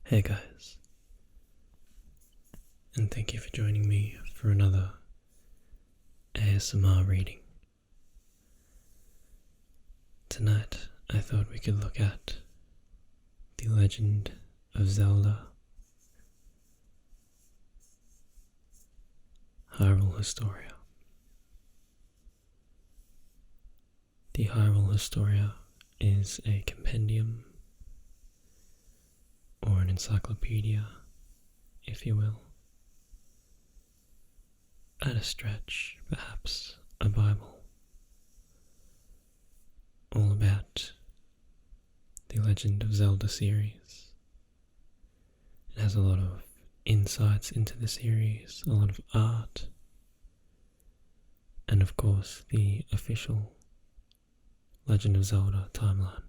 Hey guys, and thank you for joining me for another ASMR reading. Tonight I thought we could look at The Legend of Zelda, Hyrule Historia. The Hyrule Historia is a compendium, or an encyclopedia, if you will. At a stretch, perhaps a Bible, all about the Legend of Zelda series. It has a lot of insights into the series, a lot of art, and of course the official Legend of Zelda timeline.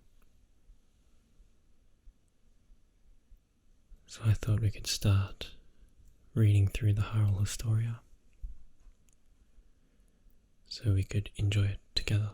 So I thought we could start reading through the Hyrule Historia so we could enjoy it together.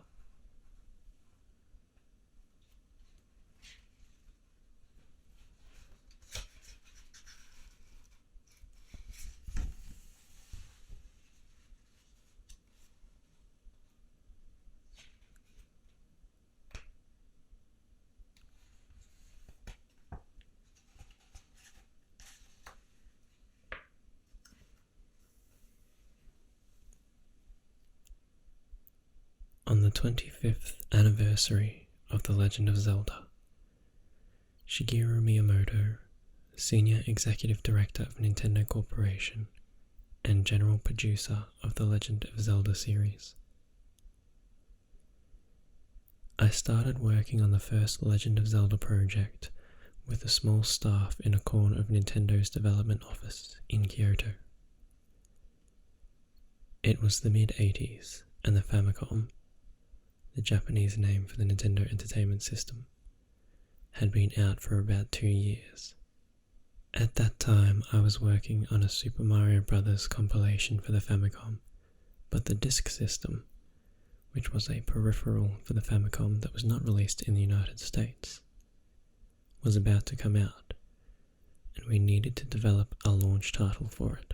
On the 25th anniversary of The Legend of Zelda, Shigeru Miyamoto, Senior Executive Director of Nintendo Corporation and General Producer of The Legend of Zelda series. I started working on the first Legend of Zelda project with a small staff in a corner of Nintendo's development office in Kyoto. It was the mid-80s and the Famicom, the Japanese name for the Nintendo Entertainment System, had been out for about 2 years. At that time I was working on a Super Mario Bros. Compilation for the Famicom, but the disk system, which was a peripheral for the Famicom that was not released in the United States, was about to come out, and we needed to develop a launch title for it.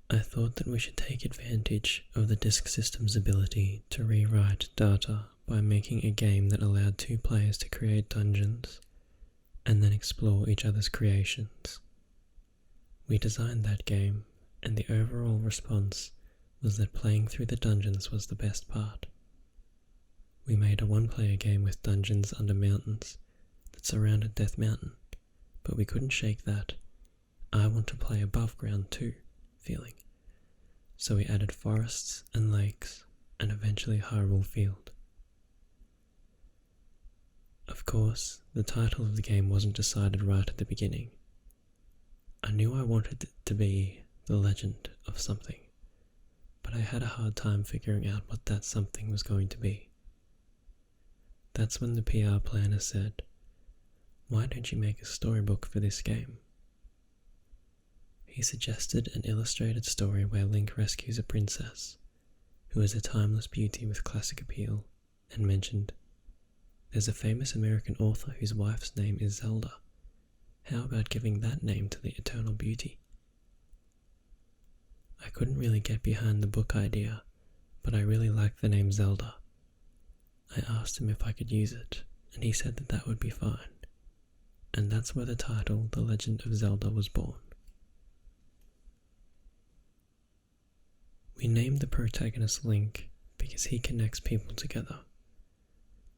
I thought that we should take advantage of the disk system's ability to rewrite data by making a game that allowed 2 players to create dungeons and then explore each other's creations. We designed that game, and the overall response was that playing through the dungeons was the best part. We made a 1-player game with dungeons under mountains that surrounded Death Mountain, but we couldn't shake that "I want to play above ground too" feeling. So we added forests and lakes, and eventually Hyrule Field. Of course, the title of the game wasn't decided right at the beginning. I knew I wanted it to be The Legend of something, but I had a hard time figuring out what that something was going to be. That's when the PR planner said, "Why don't you make a storybook for this game?" He suggested an illustrated story where Link rescues a princess, who is a timeless beauty with classic appeal, and mentioned, "There's a famous American author whose wife's name is Zelda. How about giving that name to the eternal beauty?" I couldn't really get behind the book idea, but I really liked the name Zelda. I asked him if I could use it, and he said that that would be fine. And that's where the title The Legend of Zelda was born. We named the protagonist Link because he connects people together.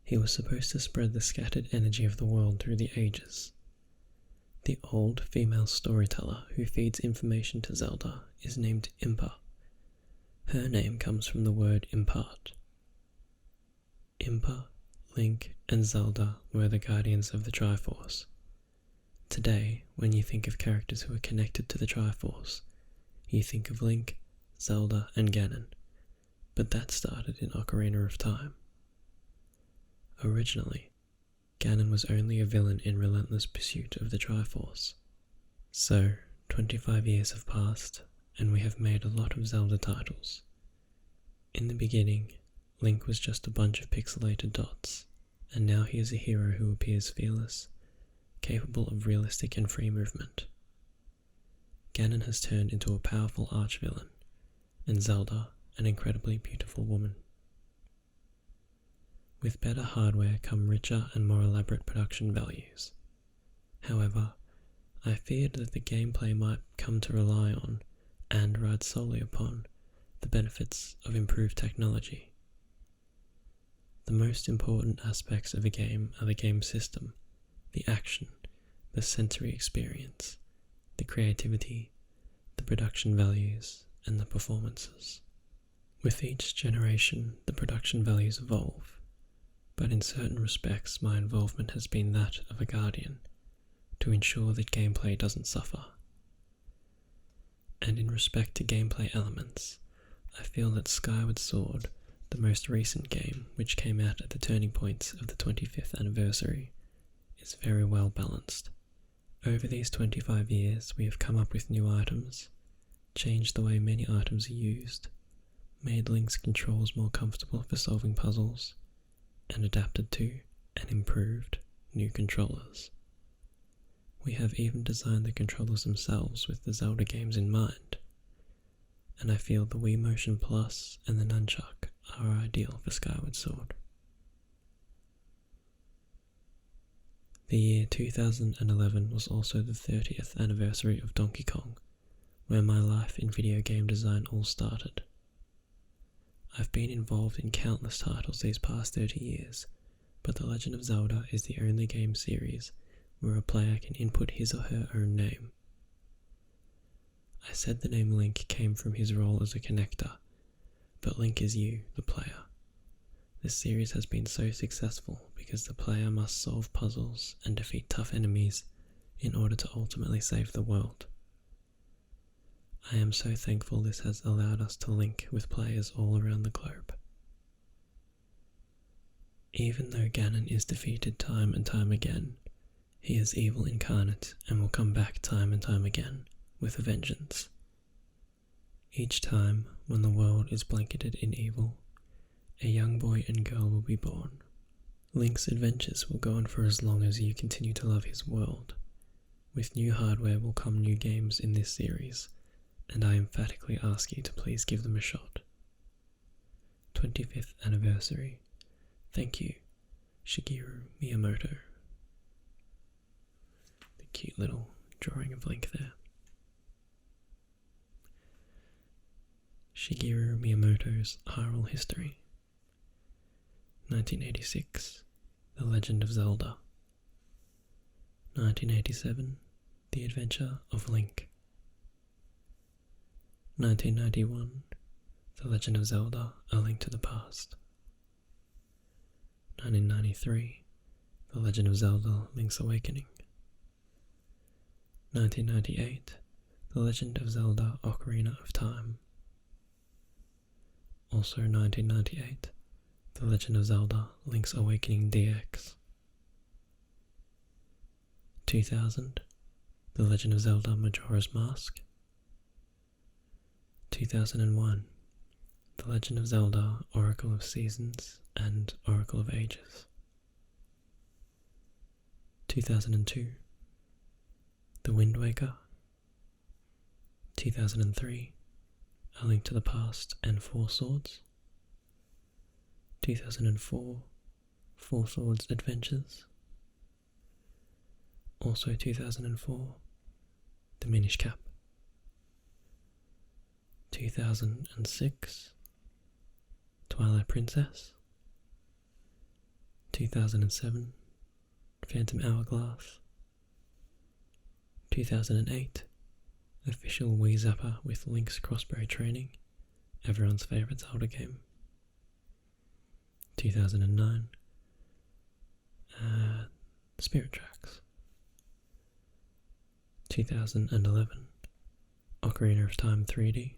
He was supposed to spread the scattered energy of the world through the ages. The old female storyteller who feeds information to Zelda is named Impa. Her name comes from the word impart. Impa, Link, and Zelda were the guardians of the Triforce. Today, when you think of characters who are connected to the Triforce, you think of Link, Zelda, and Ganon, but that started in Ocarina of Time. Originally, Ganon was only a villain in relentless pursuit of the Triforce. So, 25 years have passed, and we have made a lot of Zelda titles. In the beginning, Link was just a bunch of pixelated dots, and now he is a hero who appears fearless, capable of realistic and free movement. Ganon has turned into a powerful arch-villain, and Zelda an incredibly beautiful woman. With better hardware come richer and more elaborate production values. However, I feared that the gameplay might come to rely on, and ride solely upon, the benefits of improved technology. The most important aspects of a game are the game system, the action, the sensory experience, the creativity, the production values, and the performances. With each generation, the production values evolve, but in certain respects my involvement has been that of a guardian, to ensure that gameplay doesn't suffer. And in respect to gameplay elements, I feel that Skyward Sword, the most recent game which came out at the turning points of the 25th anniversary, is very well balanced. Over these 25 years we have come up with new items, changed the way many items are used, made Link's controls more comfortable for solving puzzles, and adapted to and improved new controllers. We have even designed the controllers themselves with the Zelda games in mind, and I feel the Wii Motion Plus and the Nunchuck are ideal for Skyward Sword. The year 2011 was also the 30th anniversary of Donkey Kong, where my life in video game design all started. I've been involved in countless titles these past 30 years, but The Legend of Zelda is the only game series where a player can input his or her own name. I said the name Link came from his role as a connector, but Link is you, the player. This series has been so successful because the player must solve puzzles and defeat tough enemies in order to ultimately save the world. I am so thankful this has allowed us to link with players all around the globe. Even though Ganon is defeated time and time again, he is evil incarnate and will come back time and time again with a vengeance. Each time, when the world is blanketed in evil, a young boy and girl will be born. Link's adventures will go on for as long as you continue to love his world. With new hardware will come new games in this series, and I emphatically ask you to please give them a shot. 25th anniversary. Thank you, Shigeru Miyamoto. The cute little drawing of Link there. Shigeru Miyamoto's Hyrule History. 1986, The Legend of Zelda. 1987, The Adventure of Link. 1991, The Legend of Zelda, A Link to the Past. 1993, The Legend of Zelda, Link's Awakening. 1998, The Legend of Zelda, Ocarina of Time. Also 1998, The Legend of Zelda, Link's Awakening DX. 2000, The Legend of Zelda, Majora's Mask. 2001, The Legend of Zelda, Oracle of Seasons and Oracle of Ages. 2002, The Wind Waker. 2003, A Link to the Past and Four Swords. 2004, Four Swords Adventures. Also 2004, The Minish Cap. 2006, Twilight Princess. 2007, Phantom Hourglass. 2008, Official Wii Zapper with Link's Crossbow Training, everyone's favourite Zelda game. 2009, Spirit Tracks. 2011, Ocarina of Time 3D.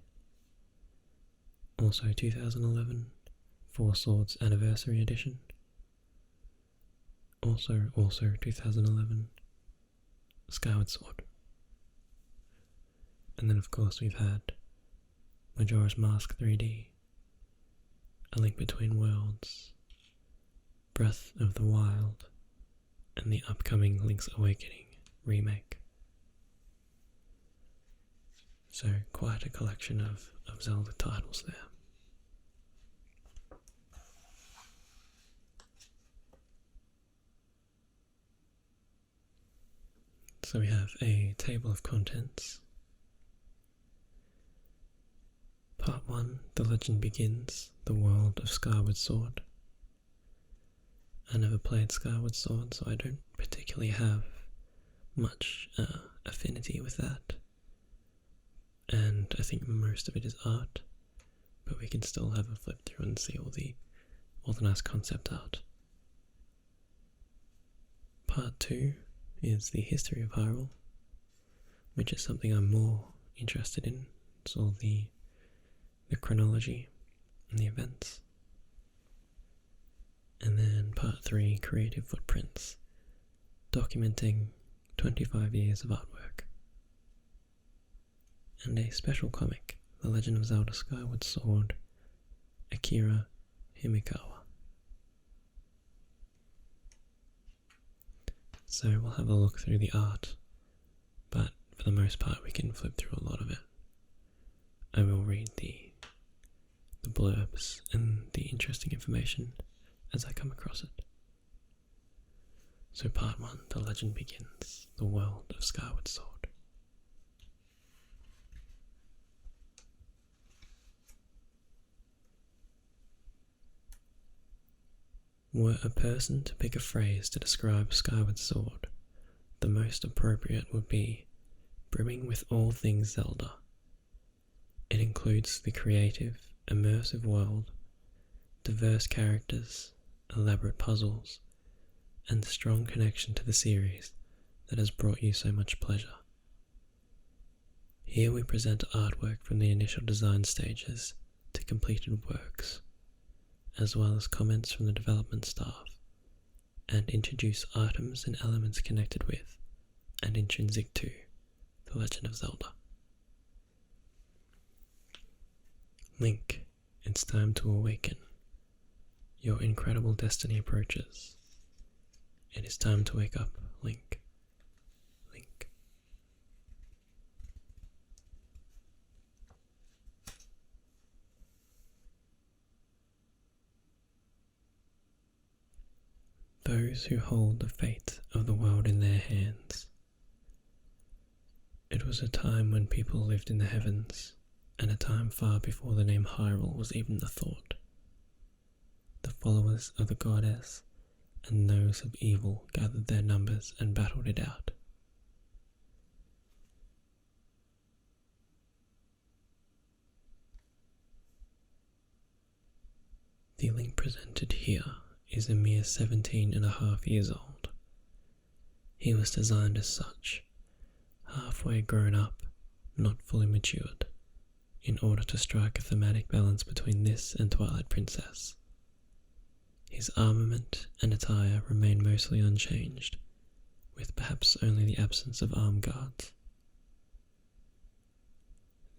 Also 2011, Four Swords Anniversary Edition. Also 2011, Skyward Sword. And then of course we've had Majora's Mask 3D, A Link Between Worlds, Breath of the Wild, and the upcoming Link's Awakening remake. So quite a collection of Zelda titles there. So we have a table of contents. Part 1, The Legend Begins, The World of Skyward Sword. I never played Skyward Sword, so I don't particularly have much affinity with that. And I think most of it is art, but we can still have a flip through and see all the nice concept art. Part 2 is the history of Hyrule, which is something I'm more interested in. It's all the chronology and the events. And then part 3, creative footprints, documenting 25 years of artwork. And a special comic, The Legend of Zelda Skyward Sword, Akira Himikawa. So we'll have a look through the art, but for the most part we can flip through a lot of it. I will read the blurbs and the interesting information as I come across it. So part 1, The Legend Begins, The World of Skyward Sword. Were a person to pick a phrase to describe Skyward Sword, the most appropriate would be brimming with all things Zelda. It includes the creative, immersive world, diverse characters, elaborate puzzles, and strong connection to the series that has brought you so much pleasure. Here we present artwork from the initial design stages to completed works, as well as comments from the development staff, and introduce items and elements connected with and intrinsic to The Legend of Zelda. Link, it's time to awaken. Your incredible destiny approaches. It is time to wake up, Link. Link. Those who hold the fate of the world in their hands. It was a time when people lived in the heavens, and a time far before the name Hyrule was even a thought. The followers of the goddess and those of evil gathered their numbers and battled it out. The Link presented here is a mere 17.5 years old. He was designed as such, halfway grown up, not fully matured, in order to strike a thematic balance between this and Twilight Princess. His armament and attire remain mostly unchanged, with perhaps only the absence of arm guards.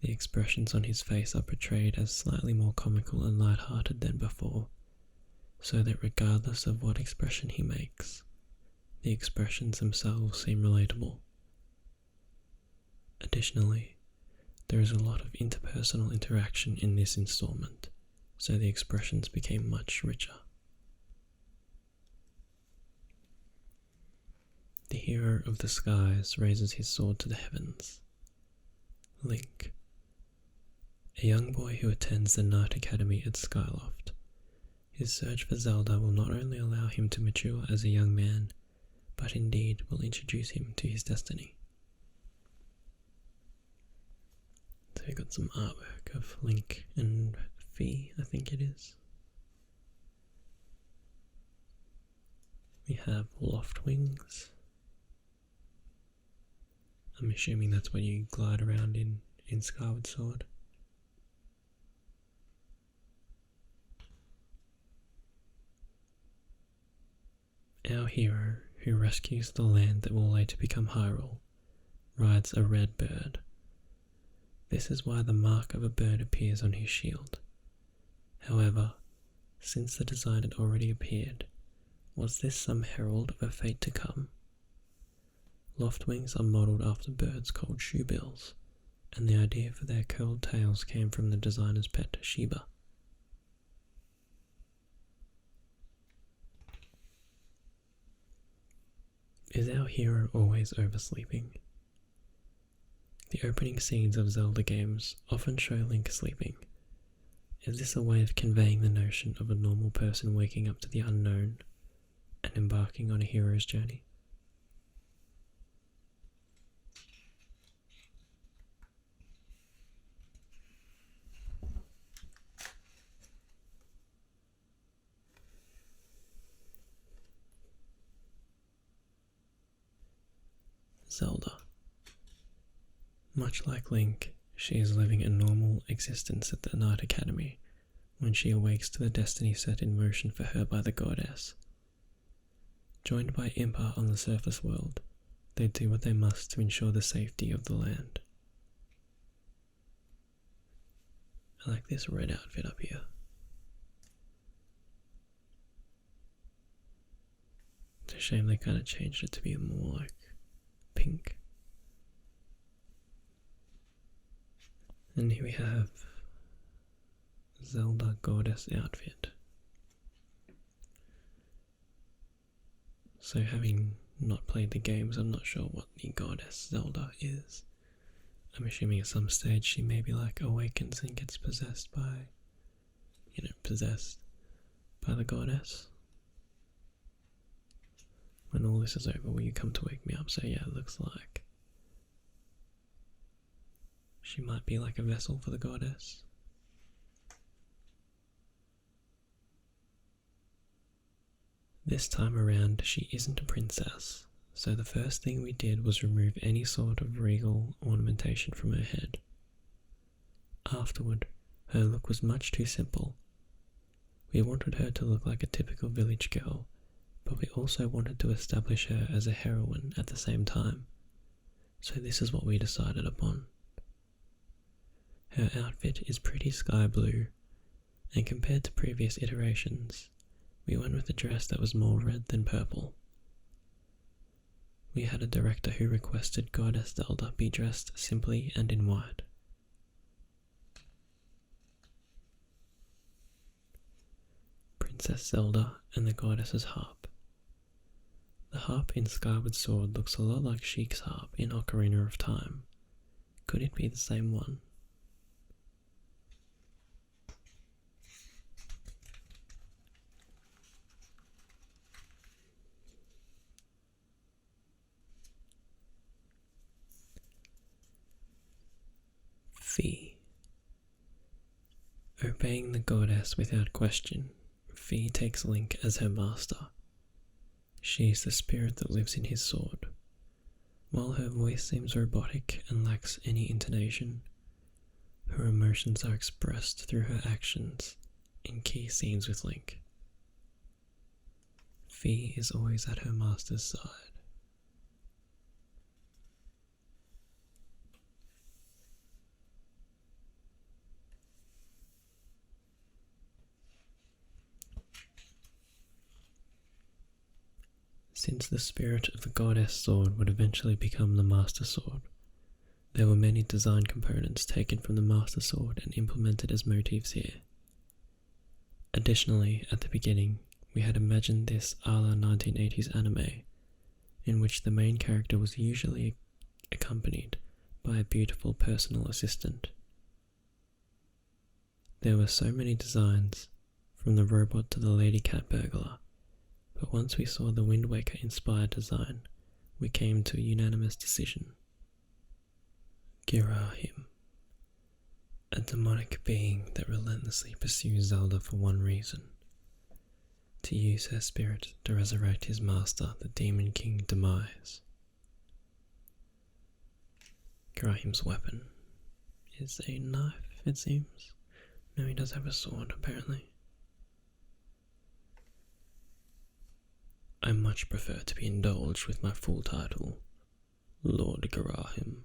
The expressions on his face are portrayed as slightly more comical and light-hearted than before, so that regardless of what expression he makes, the expressions themselves seem relatable. Additionally, there is a lot of interpersonal interaction in this installment, so the expressions became much richer. The hero of the skies raises his sword to the heavens. Link, a young boy who attends the Knight Academy at Skyloft. His search for Zelda will not only allow him to mature as a young man, but indeed will introduce him to his destiny. So we got some artwork of Link and Fi, I think it is. We have loft wings. I'm assuming that's what you glide around in Skyward Sword. Our hero, who rescues the land that will later become Hyrule, rides a red bird. This is why the mark of a bird appears on his shield. However, since the design had already appeared, Was this some herald of a fate to come? Loft wings are modelled after birds called shoebills, and the idea for their curled tails came from the designer's pet Sheba. Is our hero always oversleeping? The opening scenes of Zelda games often show Link sleeping. Is this a way of conveying the notion of a normal person waking up to the unknown and embarking on a hero's journey? Zelda. Much like Link, she is living a normal existence at the Night Academy when she awakes to the destiny set in motion for her by the goddess. Joined by Impa on the surface world, they do what they must to ensure the safety of the land. I like this red outfit up here. It's a shame they kind of changed it to be more like pink. And here we have Zelda goddess outfit. So having not played the games, I'm not sure what the goddess Zelda is. I'm assuming at some stage she maybe like awakens and gets possessed by, possessed by the goddess. When all this is over, will you come to wake me up? So yeah, it looks like she might be like a vessel for the goddess. This time around, she isn't a princess, so the first thing we did was remove any sort of regal ornamentation from her head. Afterward, her look was much too simple. We wanted her to look like a typical village girl, but we also wanted to establish her as a heroine at the same time, so this is what we decided upon. Her outfit is pretty sky blue, and compared to previous iterations, we went with a dress that was more red than purple. We had a director who requested Goddess Zelda be dressed simply and in white. Princess Zelda and the Goddess's harp. The harp in Skyward Sword looks a lot like Sheik's harp in Ocarina of Time. Could it be the same one? Fi. Obeying the goddess without question, Fi takes Link as her master. She is the spirit that lives in his sword. While her voice seems robotic and lacks any intonation, her emotions are expressed through her actions in key scenes with Link. Fi is always at her master's side. Since the spirit of the goddess sword would eventually become the master sword, there were many design components taken from the master sword and implemented as motifs here. Additionally, at the beginning, we had imagined this a la 1980s anime, in which the main character was usually accompanied by a beautiful personal assistant. There were so many designs, from the robot to the lady cat burglar, but once we saw the Wind Waker inspired design, we came to a unanimous decision. Girahim, a demonic being that relentlessly pursues Zelda for one reason: to use her spirit to resurrect his master, the Demon King Demise. Girahim's weapon is a knife, it seems. No, he does have a sword, apparently. I much prefer to be indulged with my full title, Lord Girahim.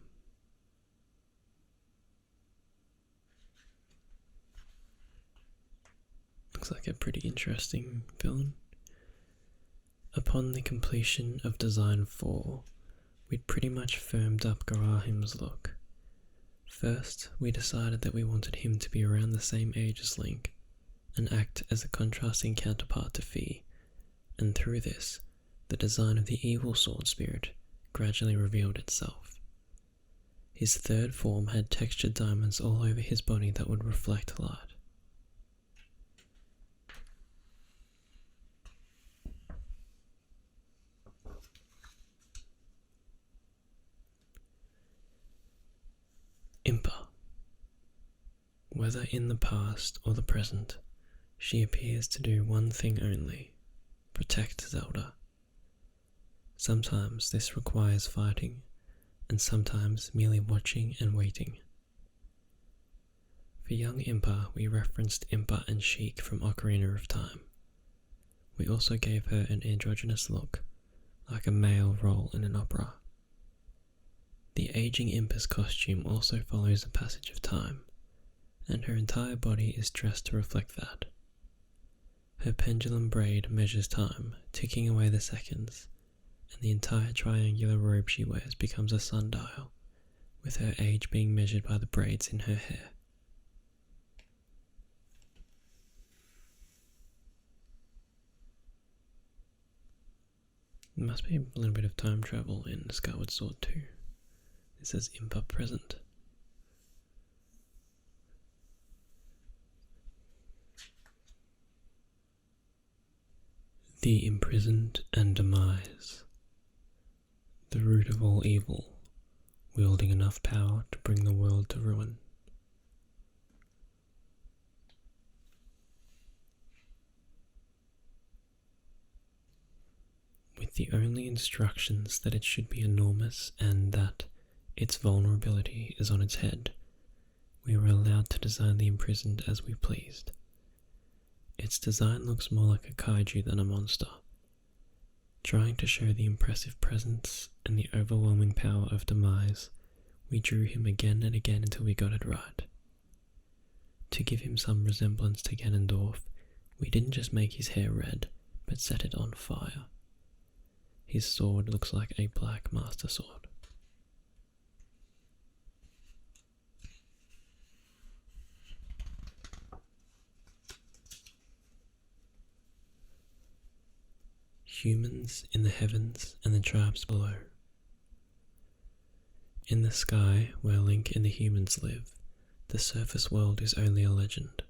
Looks like a pretty interesting villain. Upon the completion of Design 4, we'd pretty much firmed up Garahim's look. First, we decided that we wanted him to be around the same age as Link, and act as a contrasting counterpart to Fi, and through this, the design of the evil sword spirit gradually revealed itself. His third form had textured diamonds all over his body that would reflect light. Impa. Whether in the past or the present, she appears to do one thing only: protect Zelda. Sometimes this requires fighting, and sometimes merely watching and waiting. For young Impa, we referenced Impa and Sheik from Ocarina of Time. We also gave her an androgynous look, like a male role in an opera. The aging Impa's costume also follows the passage of time, and her entire body is dressed to reflect that. Her pendulum braid measures time, ticking away the seconds, and the entire triangular robe she wears becomes a sundial, with her age being measured by the braids in her hair. There must be a little bit of time travel in Skyward Sword too. This is Impa present. The imprisoned and demise. The root of all evil, wielding enough power to bring the world to ruin. With the only instructions that it should be enormous and that its vulnerability is on its head, we were allowed to design the imprisoned as we pleased. Its design looks more like a kaiju than a monster. Trying to show the impressive presence and the overwhelming power of demise, we drew him again and again until we got it right. To give him some resemblance to Ganondorf, we didn't just make his hair red, but set it on fire. His sword looks like a black master sword. Humans in the heavens and the tribes below. In the sky, where Link and the humans live, the surface world is only a legend.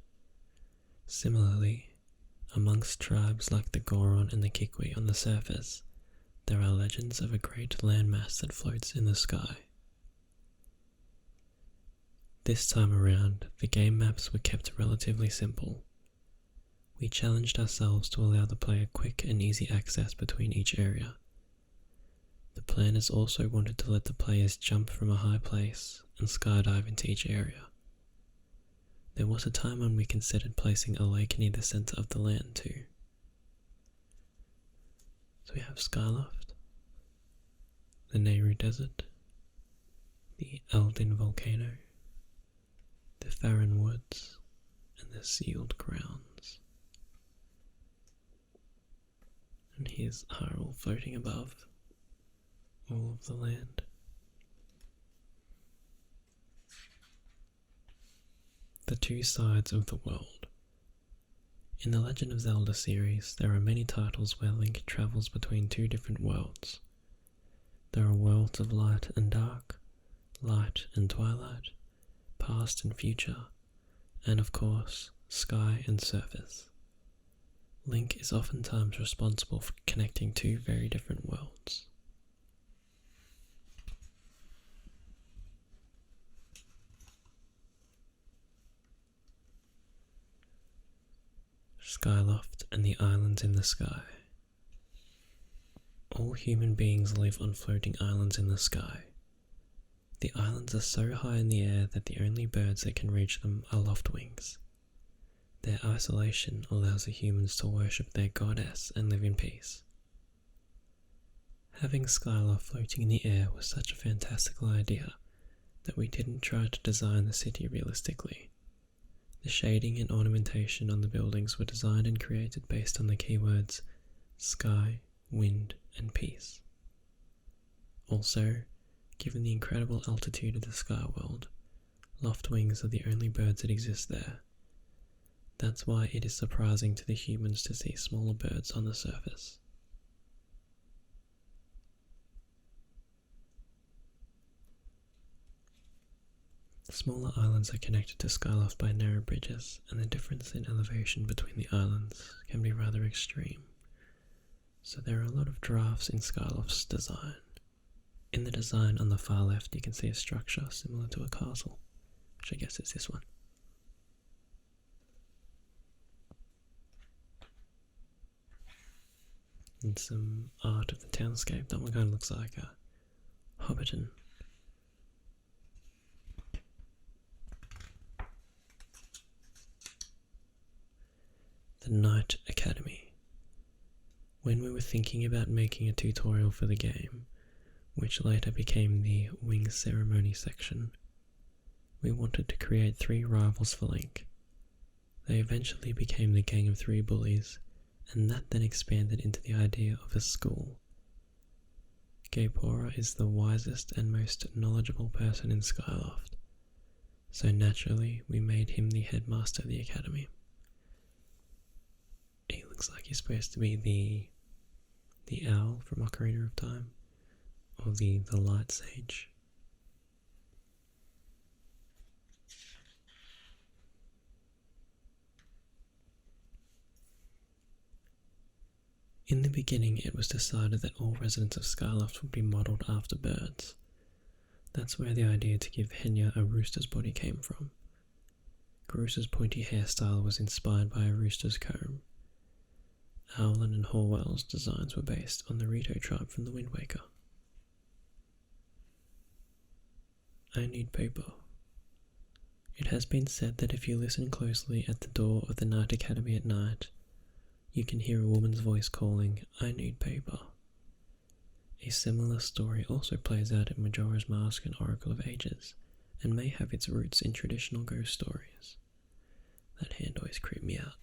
Similarly, amongst tribes like the Goron and the Kikwi on the surface, there are legends of a great landmass that floats in the sky. This time around, the game maps were kept relatively simple. We challenged ourselves to allow the player quick and easy access between each area. The planners also wanted to let the players jump from a high place and skydive into each area. There was a time when we considered placing a lake near the center of the land too. So we have Skyloft, the Nehru Desert, the Eldin Volcano, the Farron Woods, and the Sealed Grounds. And here's Hyrule floating above all of the land. The two sides of the world. In the Legend of Zelda series, there are many titles where Link travels between two different worlds. There are worlds of light and dark, light and twilight, past and future, and of course, sky and surface. Link is oftentimes responsible for connecting two very different worlds. Skyloft and the islands in the sky. All human beings live on floating islands in the sky. The islands are so high in the air that the only birds that can reach them are loftwings. Their isolation allows the humans to worship their goddess and live in peace. Having Skyloft floating in the air was such a fantastical idea that we didn't try to design the city realistically. The shading and ornamentation on the buildings were designed and created based on the keywords sky, wind, and peace. Also, given the incredible altitude of the sky world, loftwings are the only birds that exist there. That's why it is surprising to the humans to see smaller birds on the surface. Smaller islands are connected to Skyloft by narrow bridges, and the difference in elevation between the islands can be rather extreme. So there are a lot of drafts in Skyloft's design. In the design on the far left you can see a structure similar to a castle, which I guess is this one. And some art of the townscape. That one kind of looks like a Hobbiton. The Knight Academy. When we were thinking about making a tutorial for the game, which later became the Wing Ceremony section, we wanted to create 3 rivals for Link. They eventually became the Gang of 3 Bullies, and that then expanded into the idea of a school. Gaepora is the wisest and most knowledgeable person in Skyloft, so naturally we made him the headmaster of the academy. He looks like he's supposed to be the owl from Ocarina of Time, or the light sage. In the beginning it was decided that all residents of Skyloft would be modelled after birds. That's where the idea to give Henya a rooster's body came from. Groos's pointy hairstyle was inspired by a rooster's comb. Owlin and Horwell's designs were based on the Rito tribe from the Wind Waker. I need paper. It has been said that if you listen closely at the door of the Knight Academy at night, you can hear a woman's voice calling, "I need paper." A similar story also plays out in Majora's Mask and Oracle of Ages, and may have its roots in traditional ghost stories. That hand always creeped me out.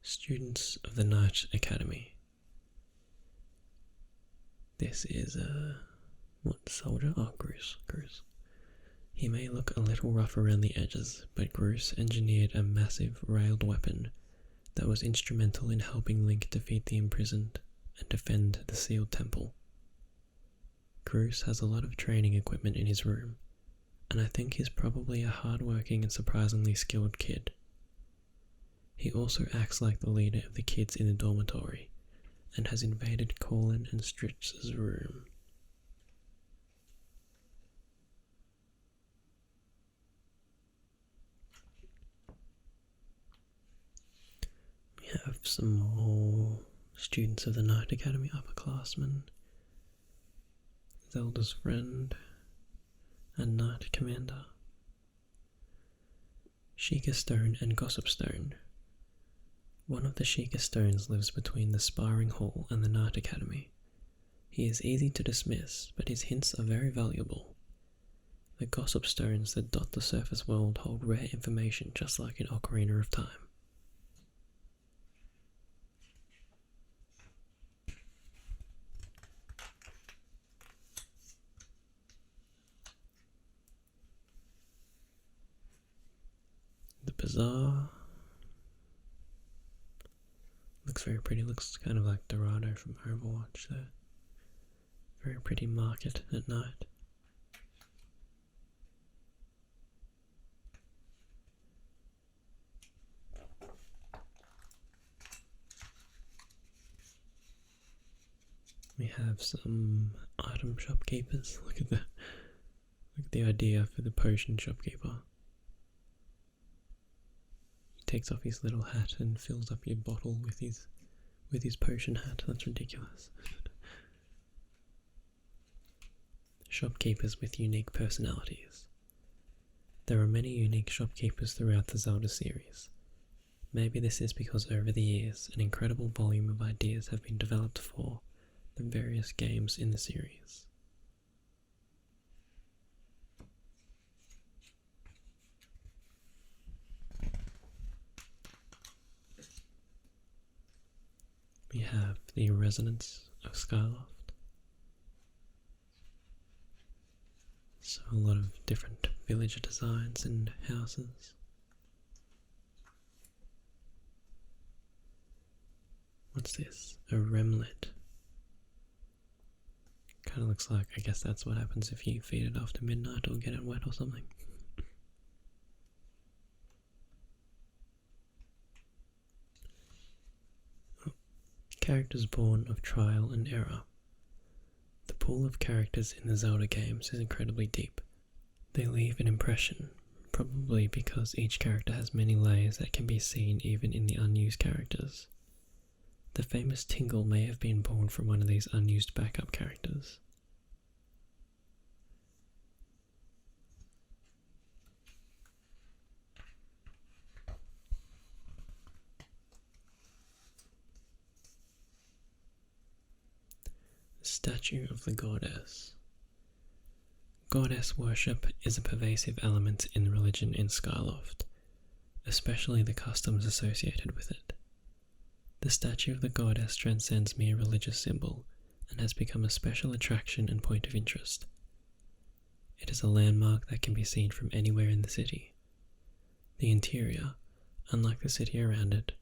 Students of the Knight Academy. This is what soldier? Oh, Groose. He may look a little rough around the edges, but Groose engineered a massive railed weapon that was instrumental in helping Link defeat the imprisoned and defend the sealed temple. Groose has a lot of training equipment in his room, and I think he's probably a hard-working and surprisingly skilled kid. He also acts like the leader of the kids in the dormitory, and has invaded Colin and Stritz's room. We have some more students of the Knight Academy, upperclassmen, Zelda's friend, and Knight Commander, Sheikah Stone and Gossip Stone. One of the Sheikah Stones lives between the Sparring Hall and the Knight Academy. He is easy to dismiss, but his hints are very valuable. The Gossip Stones that dot the surface world hold rare information just like in Ocarina of Time. The bazaar looks very pretty, looks kind of like Dorado from Overwatch there. Very pretty market at night. We have some item shopkeepers. Look at the idea for the potion shopkeeper. Takes off his little hat and fills up your bottle with his potion hat. That's ridiculous. Shopkeepers with unique personalities. There are many unique shopkeepers throughout the Zelda series. Maybe this is because over the years an incredible volume of ideas have been developed for the various games in the series. We have the residents of Skyloft. So a lot of different villager designs and houses. What's this? A remlet. Kind of looks like, I guess that's what happens if you feed it after midnight or get it wet or something. Characters born of trial and error. The pool of characters in the Zelda games is incredibly deep. They leave an impression, probably because each character has many layers that can be seen even in the unused characters. The famous Tingle may have been born from one of these unused backup characters. Statue of the Goddess. Goddess worship is a pervasive element in religion in Skyloft, especially the customs associated with it. The statue of the goddess transcends mere religious symbol and has become a special attraction and point of interest. It is a landmark that can be seen from anywhere in the city. The interior, unlike the city around it,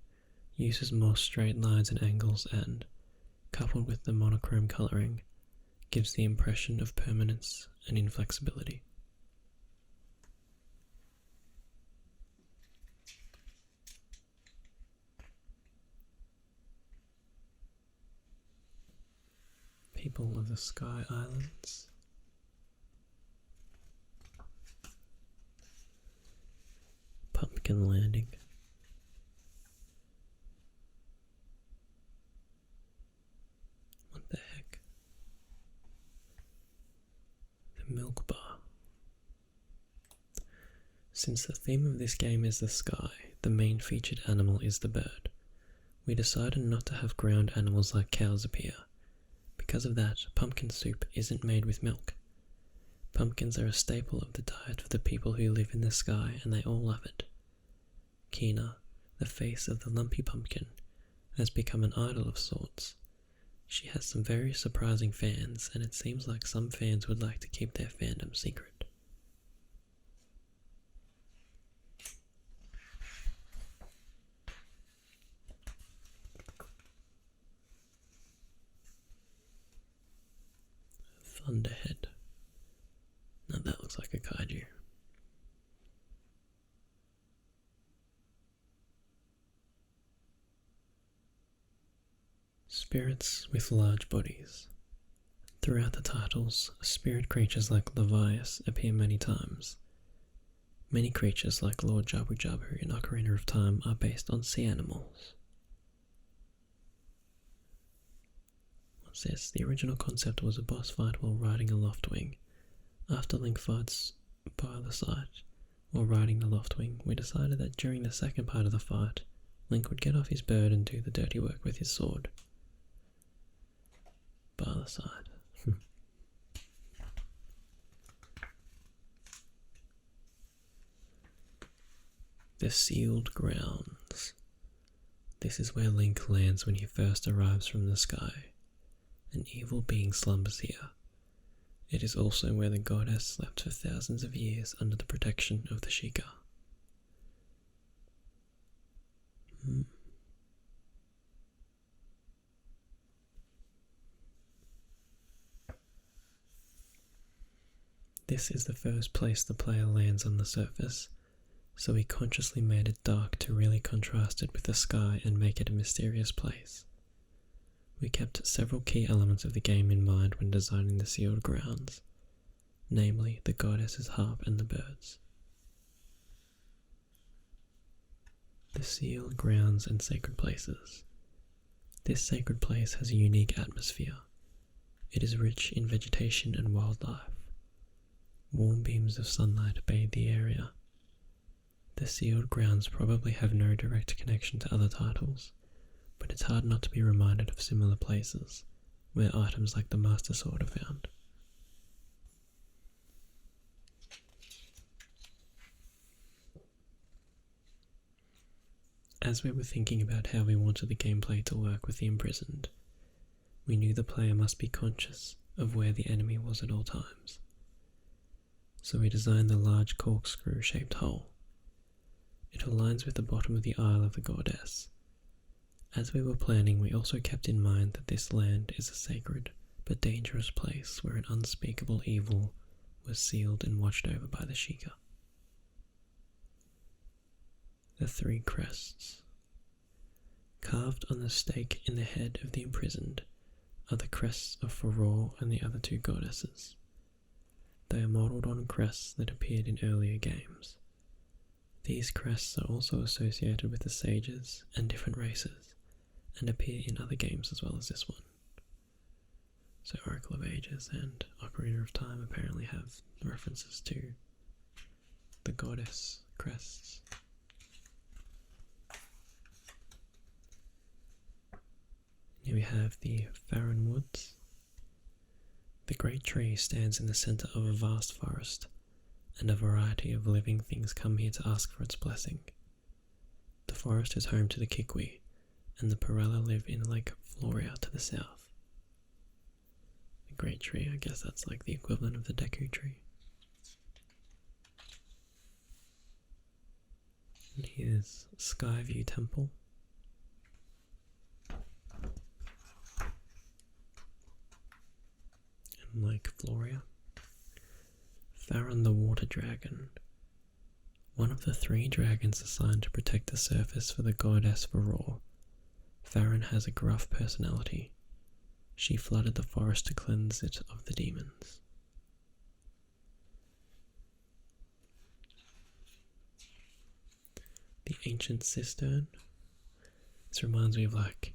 uses more straight lines and angles and, coupled with the monochrome colouring, gives the impression of permanence and inflexibility. People of the Sky Islands. Pumpkin Landing. What the heck? The Milk Bar. Since the theme of this game is the sky, the main featured animal is the bird. We decided not to have ground animals like cows appear. Because of that, pumpkin soup isn't made with milk. Pumpkins are a staple of the diet of the people who live in the sky, and they all love it. Kina, the face of the lumpy pumpkin, has become an idol of sorts. She has some very surprising fans, and it seems like some fans would like to keep their fandom secret. Thunderhead. Now that looks like a kaiju. Spirits with large bodies. Throughout the titles, spirit creatures like Levias appear many times. Many creatures like Lord Jabu Jabu in Ocarina of Time are based on sea animals. What's this? The original concept was a boss fight while riding a Loftwing. After Link fights by the side while riding the Loftwing, we decided that during the second part of the fight, Link would get off his bird and do the dirty work with his sword. By the side. The Sealed Grounds. This is where Link lands when he first arrives from the sky. An evil being slumbers here. It is also where the goddess slept for thousands of years under the protection of the Sheikah. This is the first place the player lands on the surface, so we consciously made it dark to really contrast it with the sky and make it a mysterious place. We kept several key elements of the game in mind when designing the sealed grounds, namely the goddess's harp and the birds. The sealed grounds and sacred places. This sacred place has a unique atmosphere. It is rich in vegetation and wildlife. Warm beams of sunlight bathe the area. The sealed grounds probably have no direct connection to other titles, but it's hard not to be reminded of similar places, where items like the Master Sword are found. As we were thinking about how we wanted the gameplay to work with the imprisoned, we knew the player must be conscious of where the enemy was at all times. So we designed the large corkscrew-shaped hole. It aligns with the bottom of the Isle of the Goddess. As we were planning, we also kept in mind that this land is a sacred but dangerous place where an unspeakable evil was sealed and watched over by the Sheikah. The three crests. Carved on the stake in the head of the imprisoned are the crests of Furore and the other two goddesses. They are modelled on crests that appeared in earlier games. These crests are also associated with the sages and different races, and appear in other games as well as this one. So Oracle of Ages and Ocarina of Time apparently have references to the goddess crests. Here we have the Farron Woods. The great tree stands in the centre of a vast forest, and a variety of living things come here to ask for its blessing. The forest is home to the Kikwi, and the Perella live in Lake Floria to the south. The great tree, I guess that's like the equivalent of the Deku tree. And here's Skyview Temple. And Lake Floria. Farron the Water Dragon. One of the three dragons assigned to protect the surface for the goddess Furore. Farron has a gruff personality. She flooded the forest to cleanse it of the demons. The Ancient Cistern. This reminds me of like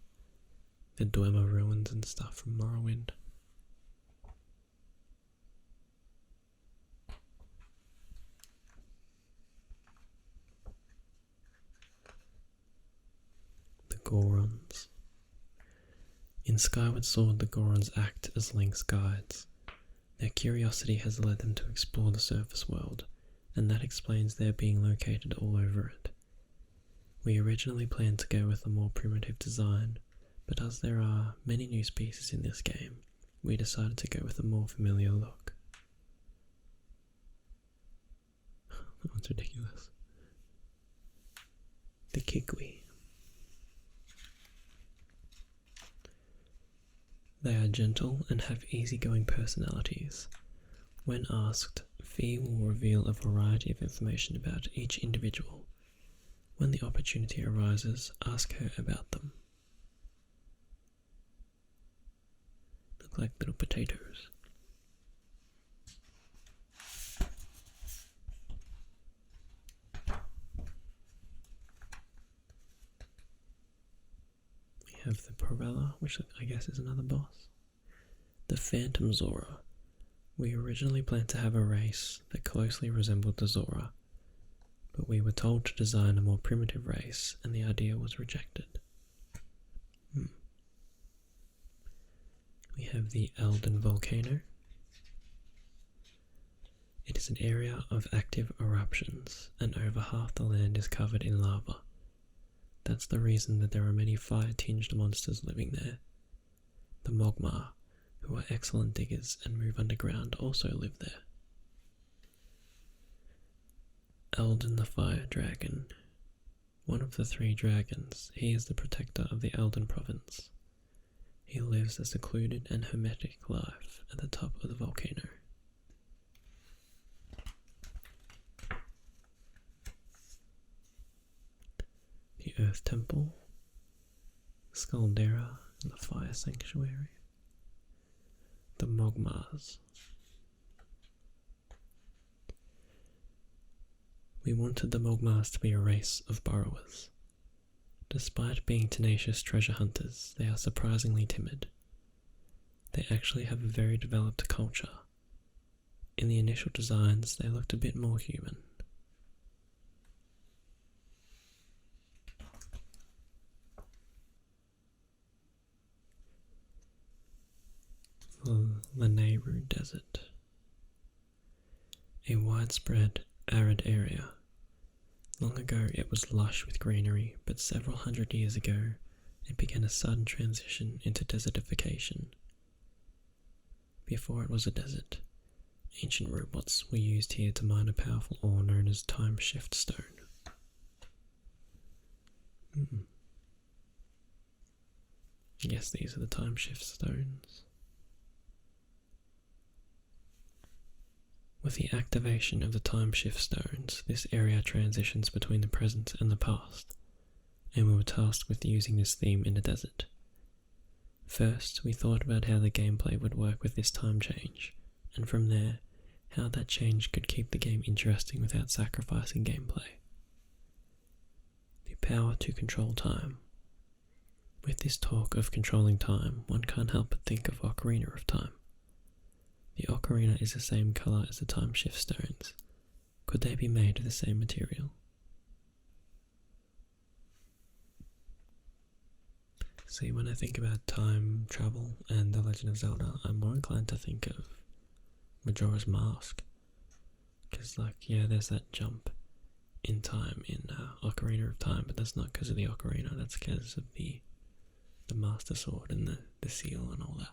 the Dwemer ruins and stuff from Morrowind. Gorons. In Skyward Sword, the Gorons act as Link's guides. Their curiosity has led them to explore the surface world, and that explains their being located all over it. We originally planned to go with a more primitive design, but as there are many new species in this game, we decided to go with a more familiar look. That one's ridiculous. The Kikwi. They are gentle and have easygoing personalities. When asked, Fee will reveal a variety of information about each individual. When the opportunity arises, ask her about them. Look like little potatoes. We have the Perella, which I guess is another boss. The Phantom Zora. We originally planned to have a race that closely resembled the Zora, but we were told to design a more primitive race and the idea was rejected. We have the Elden Volcano. It is an area of active eruptions, and over half the land is covered in lava. That's the reason that there are many fire-tinged monsters living there. The Mogmar, who are excellent diggers and move underground, also live there. Elden the Fire Dragon. One of the three dragons, he is the protector of the Elden province. He lives a secluded and hermetic life at the top of the volcano. The Earth Temple, Skuldera and the Fire Sanctuary, the Mogmars. We wanted the Mogmars to be a race of burrowers. Despite being tenacious treasure hunters, they are surprisingly timid. They actually have a very developed culture. In the initial designs, they looked a bit more human. Lanayru Desert. A widespread, arid area. Long ago it was lush with greenery, but several hundred years ago it began a sudden transition into desertification. Before it was a desert, ancient robots were used here to mine a powerful ore known as Time Shift Stone. I guess these are the Time Shift Stones. With the activation of the Time Shift Stones, this area transitions between the present and the past, and we were tasked with using this theme in the desert. First, we thought about how the gameplay would work with this time change, and from there, how that change could keep the game interesting without sacrificing gameplay. The power to control time. With this talk of controlling time, one can't help but think of Ocarina of Time. The ocarina is the same colour as the Time Shift Stones. Could they be made of the same material? See, when I think about time travel and The Legend of Zelda, I'm more inclined to think of Majora's Mask. Because, there's that jump in time in Ocarina of Time, but that's not because of the ocarina, that's because of the Master Sword and the seal and all that.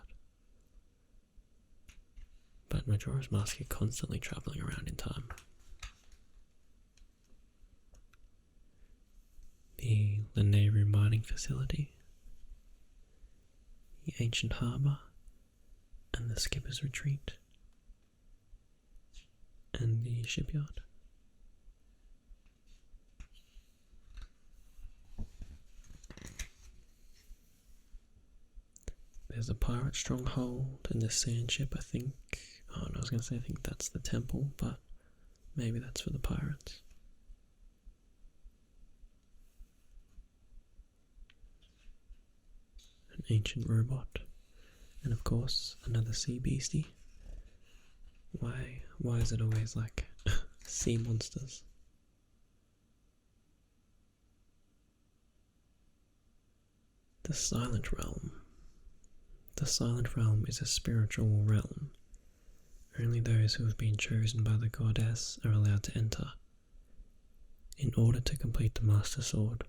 But Majora's Mask, you're constantly travelling around in time. The Lanayru mining facility, the ancient harbour, and the skipper's retreat, and the shipyard. There's a pirate stronghold and the sand ship, I think. Oh no, I was going to say I think that's the temple, but maybe that's for the pirates. An ancient robot. And of course, another sea beastie. Why is it always like sea monsters? The Silent Realm. The Silent Realm is a spiritual realm. Only those who have been chosen by the goddess are allowed to enter. In order to complete the Master Sword,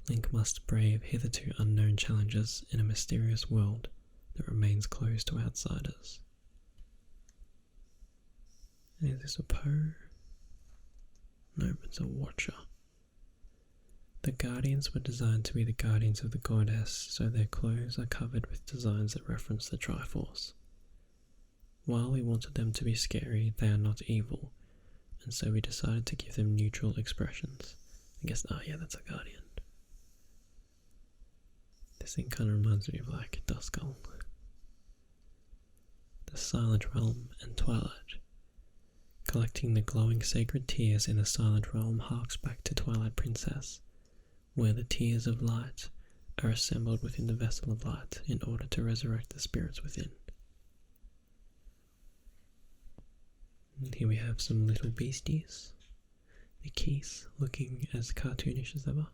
Link must brave hitherto unknown challenges in a mysterious world that remains closed to outsiders. Is this a Poe? No, it's a Watcher. The Guardians were designed to be the guardians of the goddess, so their clothes are covered with designs that reference the Triforce. While we wanted them to be scary, they are not evil, and so we decided to give them neutral expressions. I guess, that's a Guardian. This thing kind of reminds me of Duskull. The Silent Realm and Twilight. Collecting the glowing sacred tears in the Silent Realm harks back to Twilight Princess, where the tears of light are assembled within the vessel of light in order to resurrect the spirits within. And here we have some little beasties. The Keese, looking as cartoonish as ever.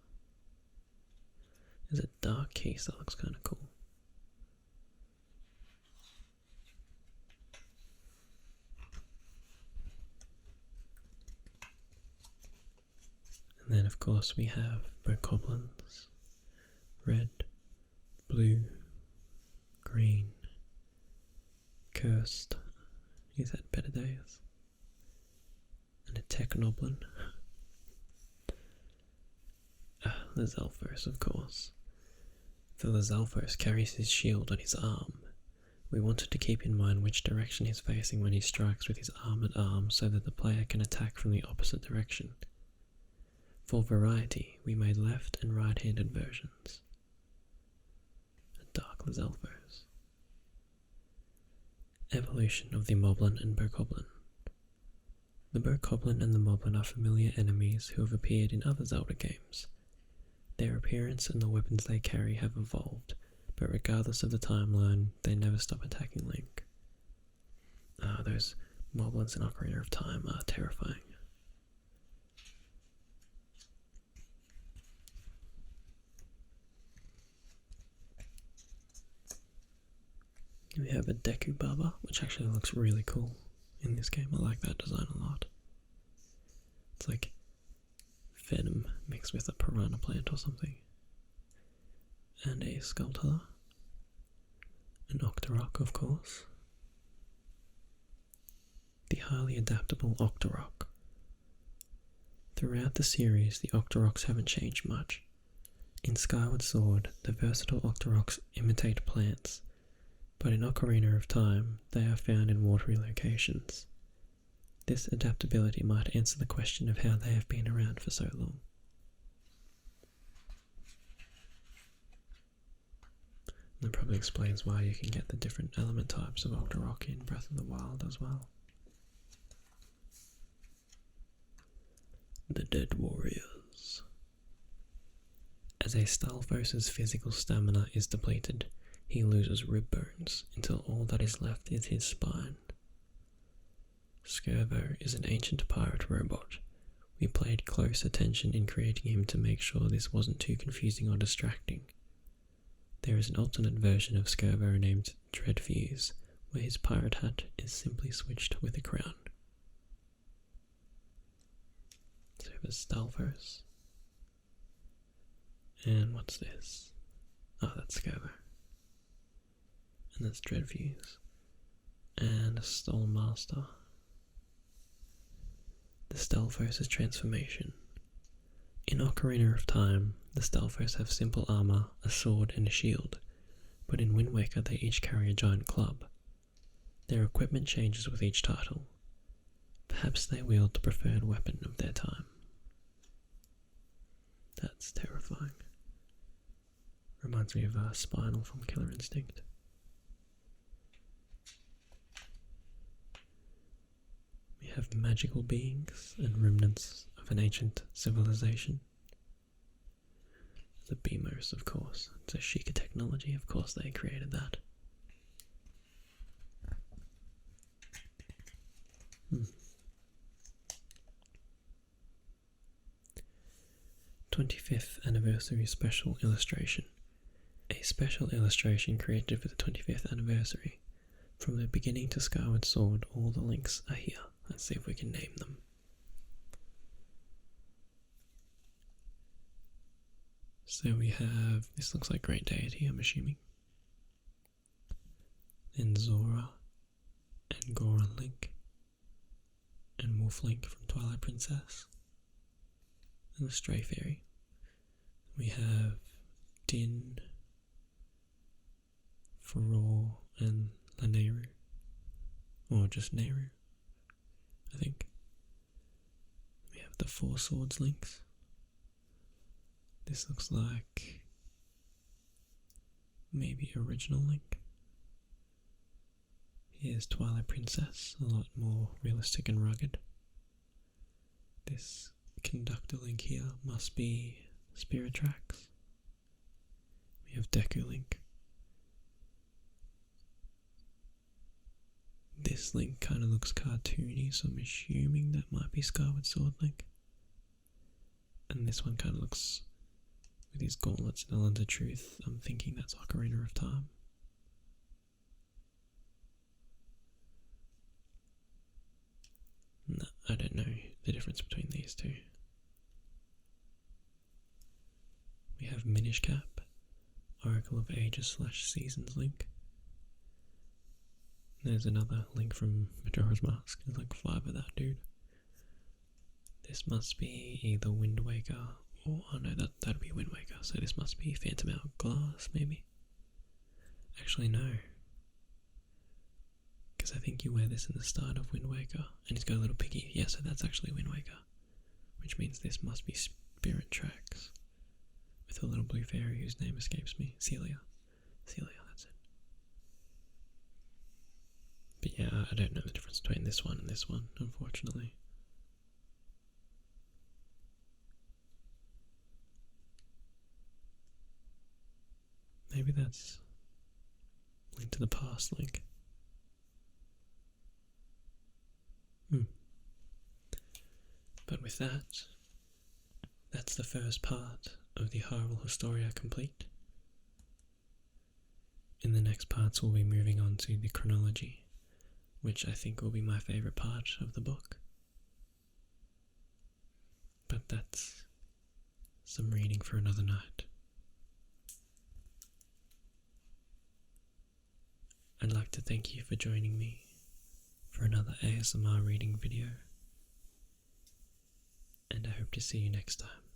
There's a dark Keese that looks kind of cool. And then of course we have bokoblins. Red, blue, green, cursed. He's had better days. And a technoblin. The Zelphos, of course. For the Zelphos carries his shield on his arm. We wanted to keep in mind which direction he's facing when he strikes with his armoured arm so that the player can attack from the opposite direction. For variety, we made left and right-handed versions. A Dark Zelphos. Evolution of the Moblin and Bokoblin. The Bokoblin and the Moblin are familiar enemies who have appeared in other Zelda games. Their appearance and the weapons they carry have evolved, but regardless of the timeline, they never stop attacking Link. Those Moblins in Ocarina of Time are terrifying. We have a Deku Baba, which actually looks really cool in this game. I like that design a lot. It's like venom mixed with a piranha plant or something. And a Skulltula. An Octorok, of course. The highly adaptable Octorok. Throughout the series, the Octoroks haven't changed much. In Skyward Sword, the versatile Octoroks imitate plants, but in Ocarina of Time, they are found in watery locations. This adaptability might answer the question of how they have been around for so long. And that probably explains why you can get the different element types of Octorok in Breath of the Wild as well. The Dead Warriors. As a Stalfos's physical stamina is depleted, he loses rib bones until all that is left is his spine. Skirvo is an ancient pirate robot. We paid close attention in creating him to make sure this wasn't too confusing or distracting. There is an alternate version of Skirvo named Dreadfuse, where his pirate hat is simply switched with a crown. So there's Stalfos. And what's this? Oh, that's Skirvo. And that's Dreadfuse. And a Stolmaster. The Stalfos' transformation. In Ocarina of Time, the Stalfos have simple armor, a sword and a shield, but in Wind Waker they each carry a giant club. Their equipment changes with each title. Perhaps they wield the preferred weapon of their time. That's terrifying. Reminds me of Spinal from Killer Instinct. We have magical beings and remnants of an ancient civilization. The Beamos, of course. It's a Sheikah technology, of course they created that. 25th Anniversary Special Illustration. A special illustration created for the 25th anniversary. From the beginning to Skyward Sword, all the links are here. Let's see if we can name them. So we have, this looks like Great Deity, I'm assuming. Then Zora, and Goron Link, and Wolf Link from Twilight Princess, and the Stray Fairy. We have Din, Farore, and Lanayru, or just Nehru, I think. We have the Four Swords links. This looks like maybe original Link. Here's Twilight Princess, a lot more realistic and rugged. This Conductor Link here must be Spirit Tracks. We have Deku Link. This Link kind of looks cartoony, so I'm assuming that might be Skyward Sword Link. And this one kind of looks, with his gauntlets and Islands of Truth, I'm thinking that's Ocarina of Time. No, I don't know the difference between these two. We have Minish Cap, Oracle of Ages / Seasons Link. There's another Link from Majora's Mask. There's like 5 of that dude. This must be either Wind Waker or, oh no, that'd be Wind Waker. So this must be Phantom Hourglass, maybe. Actually, no. Because I think you wear this in the start of Wind Waker, and he's got a little piggy. Yeah, so that's actually Wind Waker. Which means this must be Spirit Tracks. With a little blue fairy whose name escapes me. Celia, that's it. But yeah, I don't know the difference between this one and this one, unfortunately. Maybe that's Link to the Past Link. But with that, that's the first part of the Hyrule Historia complete. In the next parts we'll be moving on to the chronology, which I think will be my favourite part of the book. But that's some reading for another night. I'd like to thank you for joining me for another ASMR reading video, and I hope to see you next time.